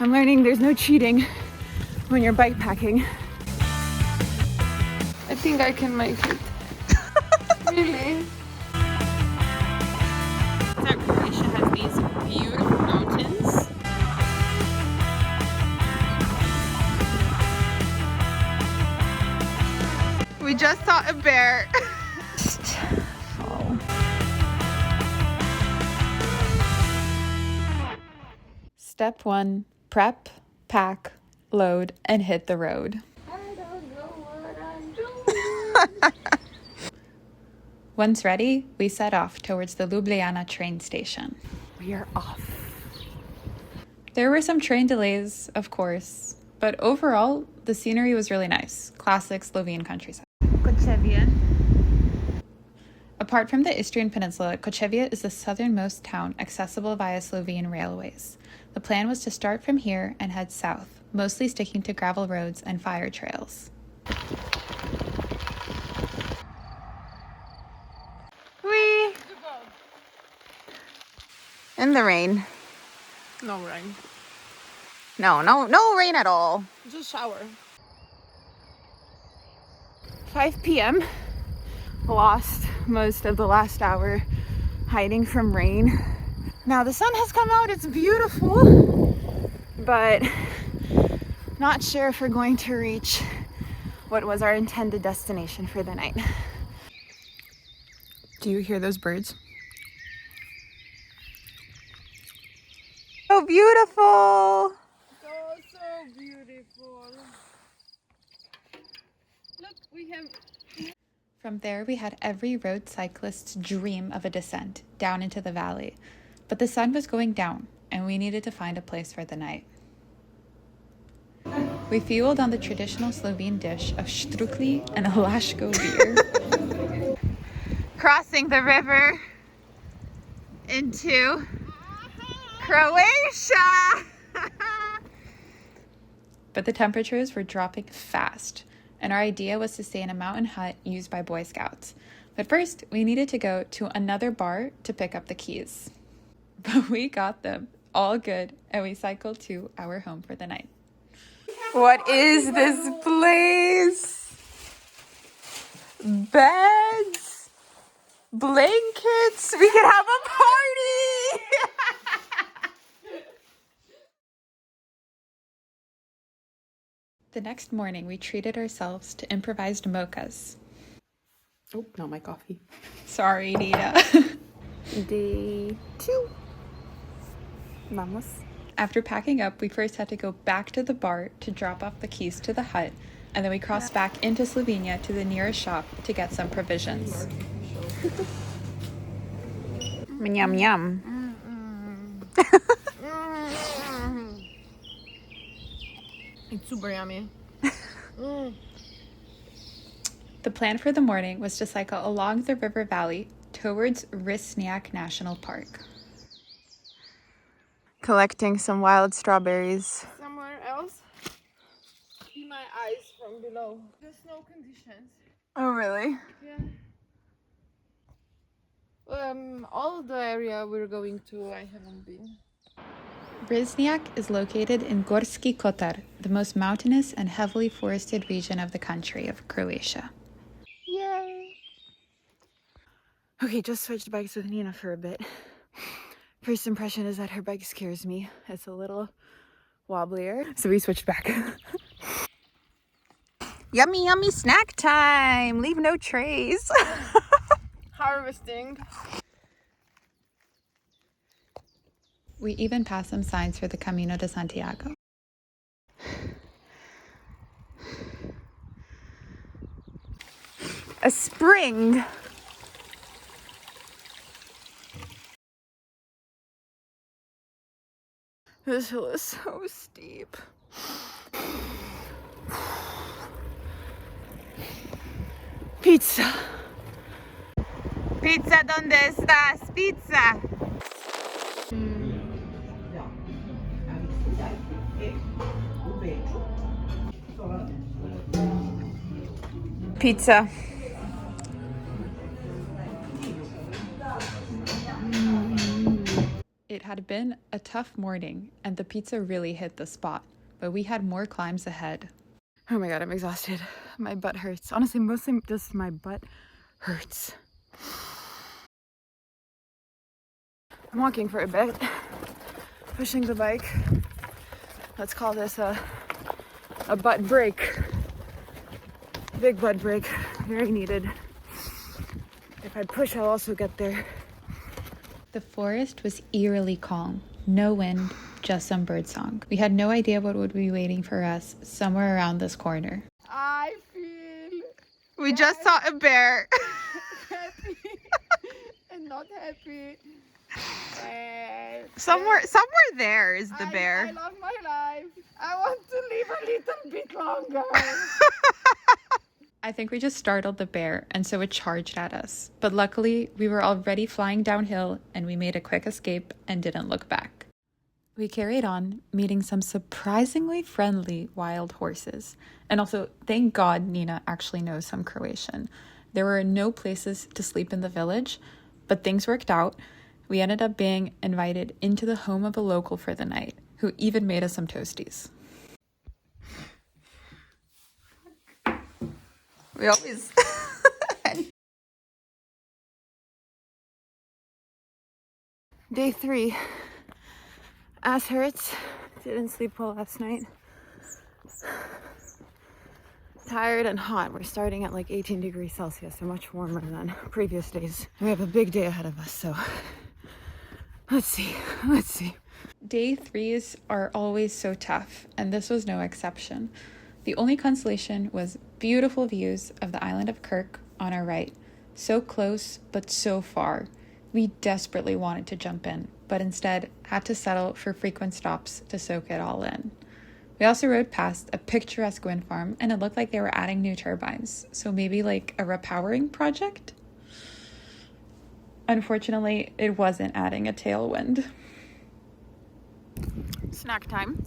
I'm learning there's no cheating when you're bike packing. I think I can make it. Really? Croatia has these beautiful mountains. We just saw a bear. Step 1, prep, pack, load, and hit the road. I don't know what I'm doing. Once ready, we set off towards the Ljubljana train station. We are off. There were some train delays, of course, but overall, the scenery was really nice. Classic Slovene countryside. Kočevje. Apart from the Istrian Peninsula, Kočevje is the southernmost town accessible via Slovene railways. The plan was to start from here and head south, mostly sticking to gravel roads and fire trails. Whee! In the rain. No rain. No rain at all. Just shower. 5 p.m. Lost most of the last hour hiding from rain. Now the sun has come out, it's beautiful, but not sure if we're going to reach what was our intended destination for the night. Do you hear those birds? So beautiful! So beautiful. Look, we have... From there, we had every road cyclist's dream of a descent down into the valley. But the sun was going down, and we needed to find a place for the night. We fueled on the traditional Slovene dish of štrukli and a Laško beer. Crossing the river into Croatia! But the temperatures were dropping fast, and our idea was to stay in a mountain hut used by Boy Scouts. But first, we needed to go to another bar to pick up the keys. But we got them all good, and we cycled to our home for the night. What is this place? Beds, blankets, we could have a party! The next morning, we treated ourselves to improvised mochas. Oh, not my coffee. Sorry, Nita. Day 2. Vamos. After packing up, we first had to go back to the bar to drop off the keys to the hut, and then we crossed back into Slovenia to the nearest shop to get some provisions. Yum yum. It's super yummy. The plan for the morning was to cycle along the river valley towards Risnjak National Park. Collecting some wild strawberries. Somewhere else, see my eyes from below. The snow conditions. Oh, really? Yeah. All the area we're going to, I haven't been. Risnjak is located in Gorski Kotar, the most mountainous and heavily forested region of the country of Croatia. Yay! Okay, just switched bikes with Nina for a bit. First impression is that her bike scares me. It's a little wobblier, so we switched back. Yummy, yummy snack time! Leave no trays. Harvesting. We even passed some signs for the Camino de Santiago. A spring. This hill is so steep. Pizza. Pizza, ¿dónde estás? Pizza. Pizza. It had been a tough morning, and the pizza really hit the spot, but we had more climbs ahead. Oh my god, I'm exhausted. My butt hurts. Honestly, mostly just my butt hurts. I'm walking for a bit, pushing the bike. Let's call this a butt break. Big butt break, very needed. If I push, I'll also get there. The forest was eerily calm. No wind, just some birdsong. We had no idea what would be waiting for us somewhere around this corner. I feel We just saw a bear. happy and not happy. Somewhere there is the bear. I love my life. I want to live a little bit longer. I think we just startled the bear, and so it charged at us. But luckily, we were already flying downhill, and we made a quick escape and didn't look back. We carried on, meeting some surprisingly friendly wild horses. And also, thank God Nina actually knows some Croatian. There were no places to sleep in the village, but things worked out. We ended up being invited into the home of a local for the night, who even made us some toasties. We always... Day 3. Ass hurts. Didn't sleep well last night. Tired and hot. We're starting at like 18 degrees Celsius, so much warmer than previous days. We have a big day ahead of us, so let's see. Day 3s are always so tough, and this was no exception. The only consolation was beautiful views of the island of Kirk on our right. So close, but so far. We desperately wanted to jump in, but instead had to settle for frequent stops to soak it all in. We also rode past a picturesque wind farm, and it looked like they were adding new turbines, so maybe like a repowering project? Unfortunately, it wasn't adding a tailwind. Snack time.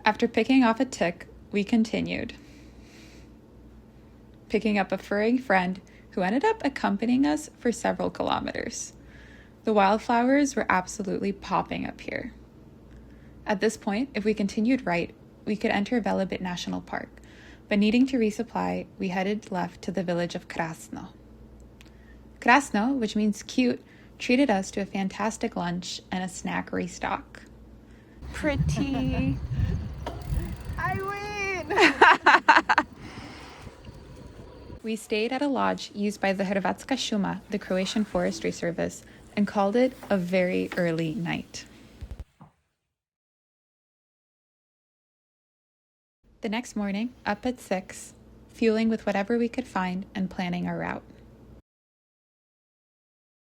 After picking off a tick, we continued, picking up a furry friend who ended up accompanying us for several kilometers. The wildflowers were absolutely popping up here. At this point, if we continued right, we could enter Velebit National Park, but needing to resupply, we headed left to the village of Krasno. Krasno, which means cute, treated us to a fantastic lunch and a snack restock. Pretty. I win! We stayed at a lodge used by the Hrvatska šuma, the Croatian Forestry Service, and called it a very early night. The next morning, up at 6, fueling with whatever we could find and planning our route.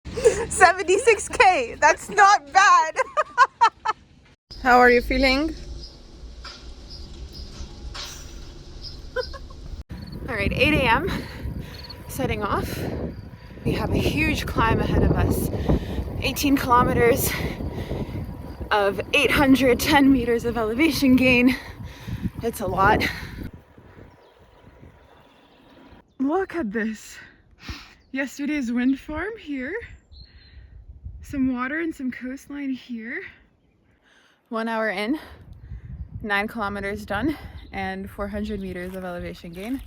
76K! That's not bad! How are you feeling? Alright, 8 a.m. Setting off. We have a huge climb ahead of us. 18 kilometers of 810 meters of elevation gain. It's a lot. Look at this. Yesterday's wind farm here. Some water and some coastline here. 1 hour in, 9 kilometers done, and 400 meters of elevation gain.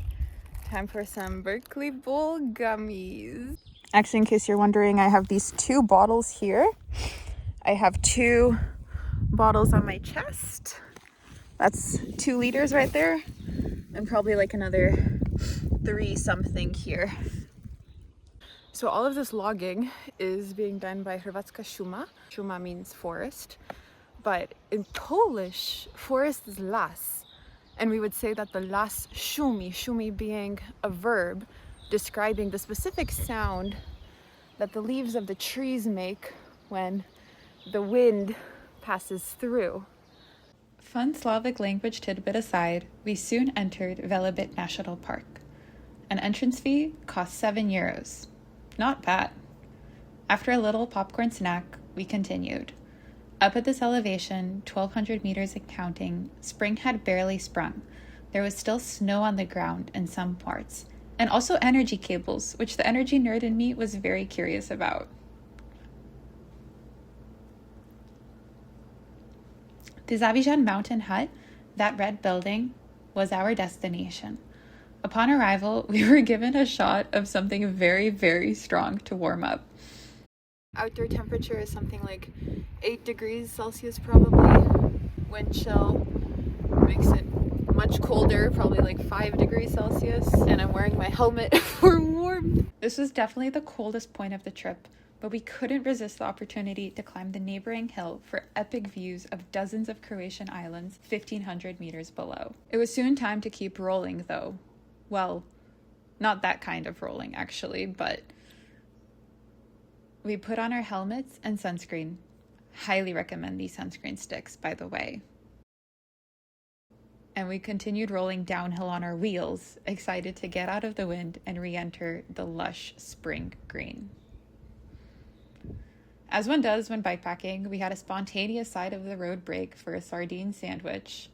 Time for some Berkeley Bowl gummies. Actually, in case you're wondering, I have these 2 bottles here. I have 2 bottles on my chest. That's 2 liters right there, and probably like another 3 something here. So all of this logging is being done by Hrvatska šuma. Šuma means forest, but in Polish, forest is las. And we would say that the las šumi being a verb describing the specific sound that the leaves of the trees make when the wind passes through. Fun Slavic language tidbit aside, we soon entered Velebit National Park. An entrance fee cost 7 euros. Not bad. After a little popcorn snack, we continued. Up at this elevation, 1,200 meters and counting, spring had barely sprung. There was still snow on the ground in some parts, and also energy cables, which the energy nerd in me was very curious about. The Zavijan mountain hut, that red building, was our destination. Upon arrival, we were given a shot of something very, very strong to warm up. Outdoor temperature is something like 8 degrees Celsius probably. Wind chill makes it much colder, probably like 5 degrees Celsius. And I'm wearing my helmet for warmth. This was definitely the coldest point of the trip, but we couldn't resist the opportunity to climb the neighboring hill for epic views of dozens of Croatian islands 1,500 meters below. It was soon time to keep rolling though. Well, not that kind of rolling actually, but we put on our helmets and sunscreen. Highly recommend these sunscreen sticks, by the way. And we continued rolling downhill on our wheels, excited to get out of the wind and re-enter the lush spring green. As one does when bikepacking, we had a spontaneous side of the road break for a sardine sandwich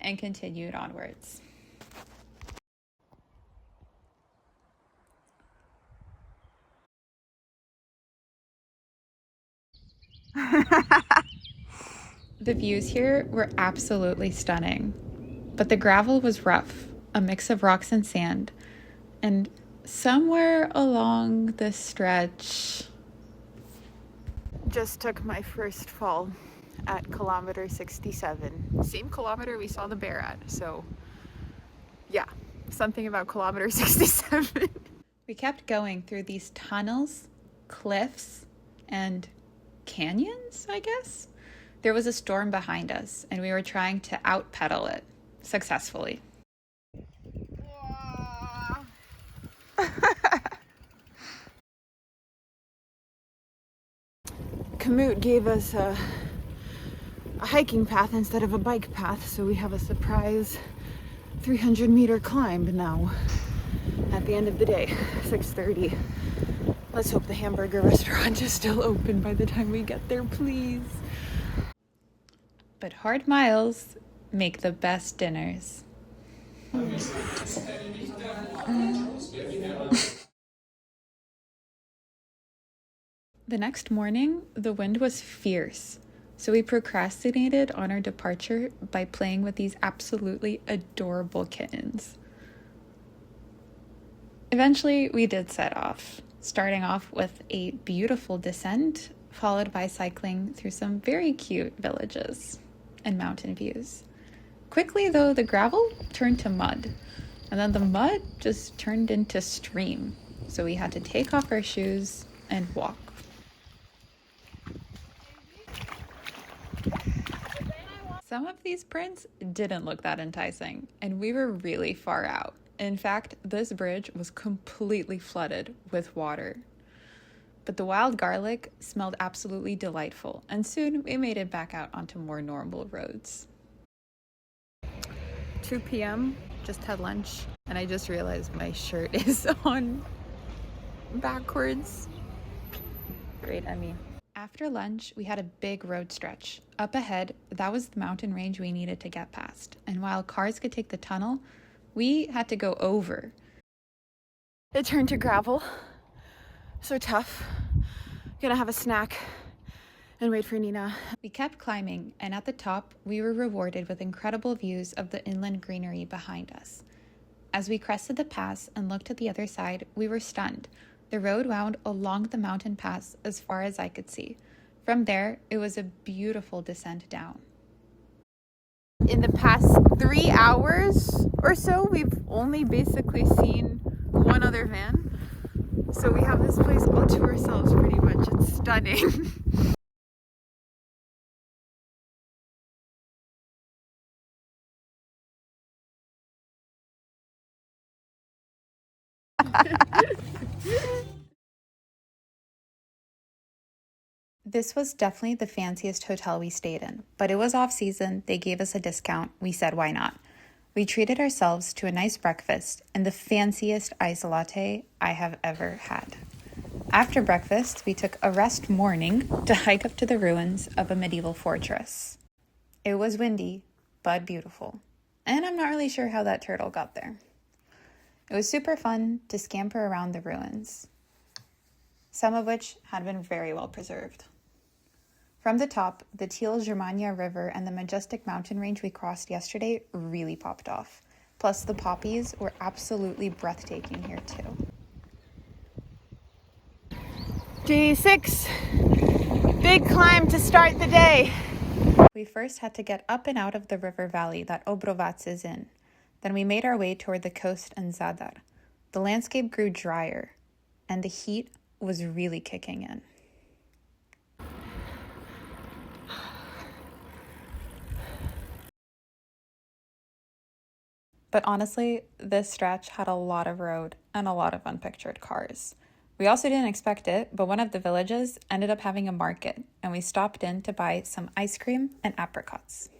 and continued onwards. The views here were absolutely stunning, but the gravel was rough, a mix of rocks and sand, and somewhere along the stretch, just took my first fall at kilometer 67. Same kilometer we saw the bear at, so yeah, something about kilometer 67. We kept going through these tunnels, cliffs, and canyons, I guess. There was a storm behind us, and we were trying to out-pedal it successfully. Kamut gave us a hiking path instead of a bike path, so we have a surprise 300-meter climb now at the end of the day, 6:30. Let's hope the hamburger restaurant is still open by the time we get there, please. But hard miles make the best dinners. The next morning, the wind was fierce, so we procrastinated on our departure by playing with these absolutely adorable kittens. Eventually, we did set off, starting off with a beautiful descent, followed by cycling through some very cute villages and mountain views. Quickly, though, the gravel turned to mud, and then the mud just turned into stream, so we had to take off our shoes and walk. Some of these prints didn't look that enticing, and we were really far out. In fact, this bridge was completely flooded with water. But the wild garlic smelled absolutely delightful, and soon we made it back out onto more normal roads. 2 p.m., just had lunch, and I just realized my shirt is on backwards. Great, Emmy. After lunch, we had a big road stretch. Up ahead, that was the mountain range we needed to get past, and while cars could take the tunnel, we had to go over. It turned to gravel. So tough. Gonna have a snack and wait for Nina. We kept climbing, and at the top, we were rewarded with incredible views of the inland greenery behind us. As we crested the pass and looked at the other side, we were stunned. The road wound along the mountain pass as far as I could see. From there, it was a beautiful descent down. In the past 3 hours or so, we've only basically seen one other van. So we have this place all to ourselves pretty much. It's stunning. This was definitely the fanciest hotel we stayed in, but it was off season. They gave us a discount. We said, why not? We treated ourselves to a nice breakfast and the fanciest iced latte I have ever had. After breakfast, we took a rest morning to hike up to the ruins of a medieval fortress. It was windy, but beautiful. And I'm not really sure how that turtle got there. It was super fun to scamper around the ruins, some of which had been very well preserved. From the top, the Teal Germania River and the majestic mountain range we crossed yesterday really popped off. Plus, the poppies were absolutely breathtaking here too. Day 6. Big climb to start the day. We first had to get up and out of the river valley that Obrovac is in. Then we made our way toward the coast and Zadar. The landscape grew drier, and the heat was really kicking in. But honestly, this stretch had a lot of road and a lot of unpictured cars. We also didn't expect it, but one of the villages ended up having a market, and we stopped in to buy some ice cream and apricots.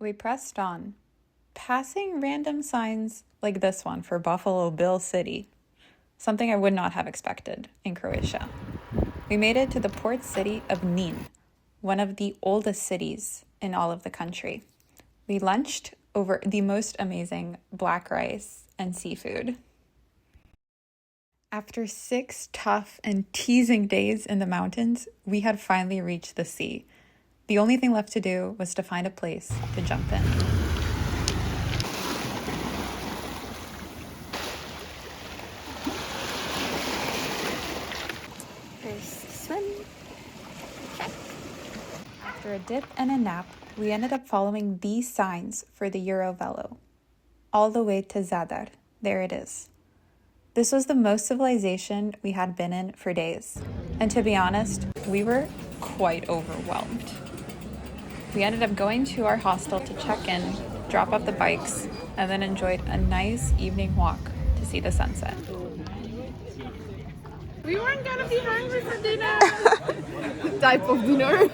We pressed on, passing random signs like this one for Buffalo Bill City, something I would not have expected in Croatia. We made it to the port city of Nin, one of the oldest cities in all of the country. We lunched over the most amazing black rice and seafood. After 6 tough and teasing days in the mountains, we had finally reached the sea. The only thing left to do was to find a place to jump in. First swim. Check. After a dip and a nap, we ended up following these signs for the Eurovelo. All the way to Zadar. There it is. This was the most civilization we had been in for days. And to be honest, we were quite overwhelmed. We ended up going to our hostel to check in, drop off the bikes, and then enjoyed a nice evening walk to see the sunset. We weren't gonna be hungry for dinner. Type of dinner.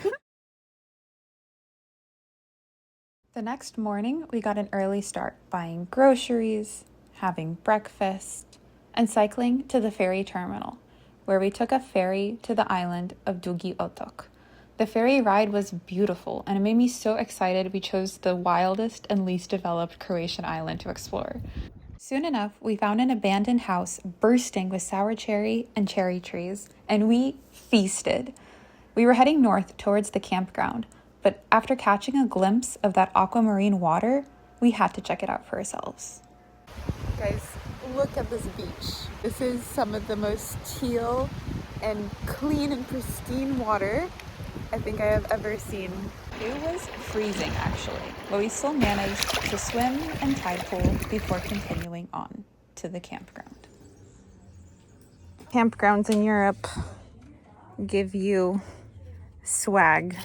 The next morning, we got an early start, buying groceries, having breakfast, and cycling to the ferry terminal, where we took a ferry to the island of Dugi Otok. The ferry ride was beautiful, and it made me so excited we chose the wildest and least developed Croatian island to explore. Soon enough, we found an abandoned house bursting with sour cherry and cherry trees, and we feasted. We were heading north towards the campground, but after catching a glimpse of that aquamarine water, we had to check it out for ourselves. Guys, look at this beach. This is some of the most teal and clean and pristine water I think I have ever seen. It was freezing actually, but we still managed to swim and tide pool before continuing on to the campground. Campgrounds in Europe give you swag,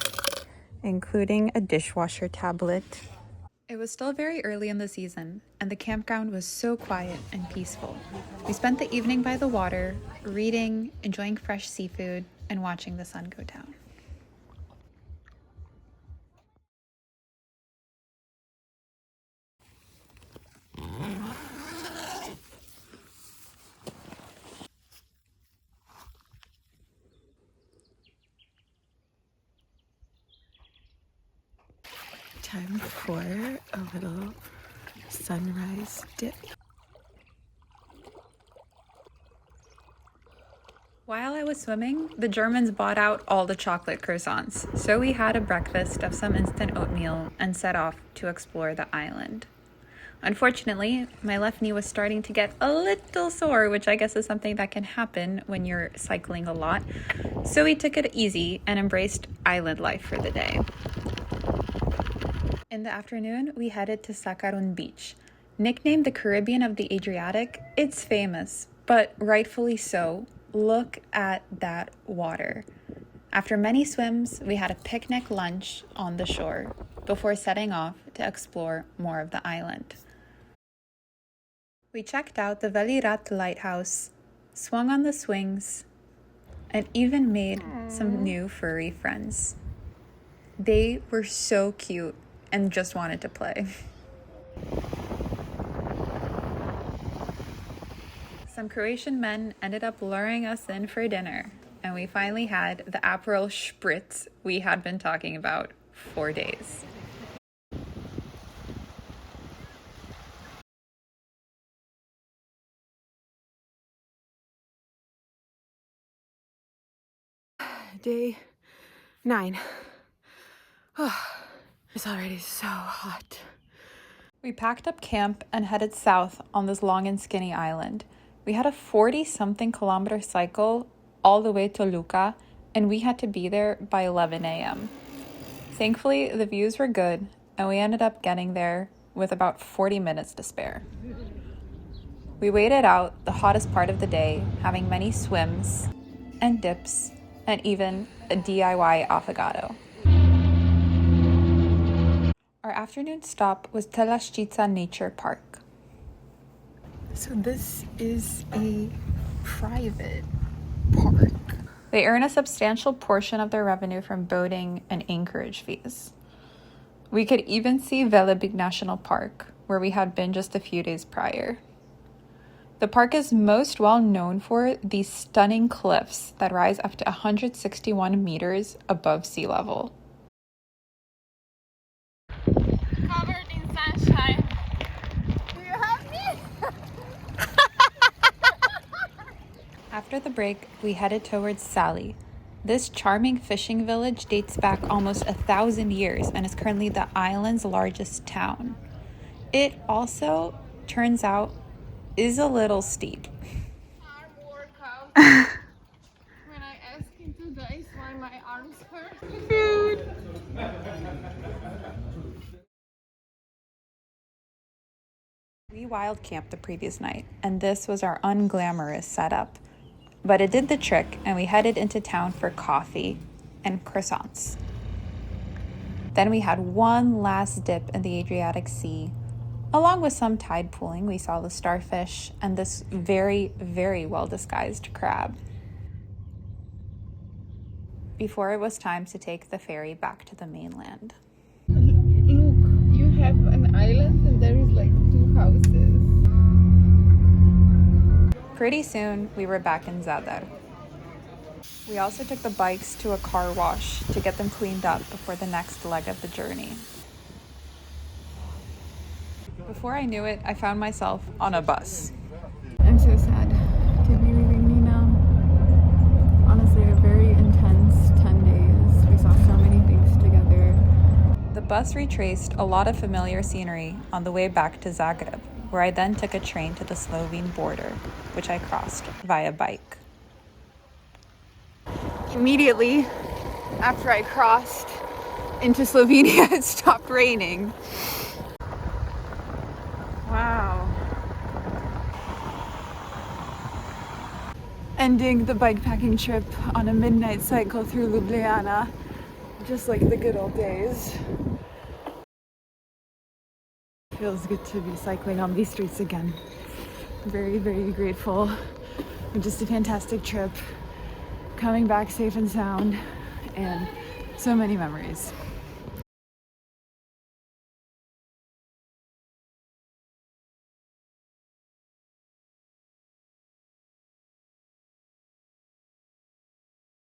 including a dishwasher tablet. It was still very early in the season, and the campground was so quiet and peaceful. We spent the evening by the water, reading, enjoying fresh seafood, and watching the sun go down. Time for a little sunrise dip. While I was swimming, the Germans bought out all the chocolate croissants, so we had a breakfast of some instant oatmeal and set off to explore the island. Unfortunately, my left knee was starting to get a little sore, which I guess is something that can happen when you're cycling a lot, so we took it easy and embraced island life for the day. In the afternoon, we headed to Sakarun Beach. Nicknamed the Caribbean of the Adriatic, it's famous, but rightfully so. Look at that water. After many swims, we had a picnic lunch on the shore before setting off to explore more of the island. We checked out the Velebit lighthouse, swung on the swings, and even made some new furry friends. They were so cute and just wanted to play. Some Croatian men ended up luring us in for dinner, and we finally had the Aperol Spritz we had been talking about for days. day 9. It's already so hot. We packed up camp and headed south on this long and skinny island. We had a 40-something kilometer cycle all the way to Luka, and we had to be there by 11 a.m. Thankfully, the views were good, and we ended up getting there with about 40 minutes to spare. We waited out the hottest part of the day, having many swims and dips, and even a DIY affogato. Our afternoon stop was Telashchica Nature Park. So this is a private park. They earn a substantial portion of their revenue from boating and anchorage fees. We could even see Velebit National Park, where we had been just a few days prior. The park is most well known for these stunning cliffs that rise up to 161 meters above sea level. Covered in sunshine. Do you have me? After the break, we headed towards Sali. This charming fishing village dates back almost 1,000 years and is currently the island's largest town. It also, turns out, is a little steep. Arm workout. When I asked him today why my arms hurt. Food. We wild camped the previous night, and this was our unglamorous setup. But it did the trick, and we headed into town for coffee and croissants. Then we had one last dip in the Adriatic Sea. Along with some tide pooling, we saw the starfish and this very, very well-disguised crab. Before it was time to take the ferry back to the mainland. Look, you have an island and there is like 2 houses. Pretty soon, we were back in Zadar. We also took the bikes to a car wash to get them cleaned up before the next leg of the journey. Before I knew it, I found myself on a bus. I'm so sad to be leaving Nina. Honestly, a very intense 10 days. We saw so many things together. The bus retraced a lot of familiar scenery on the way back to Zagreb, where I then took a train to the Slovene border, which I crossed via bike. Immediately after I crossed into Slovenia, it stopped raining. Wow. Ending the bikepacking trip on a midnight cycle through Ljubljana, just like the good old days. Feels good to be cycling on these streets again. Very, very grateful. Just a fantastic trip. Coming back safe and sound, and so many memories.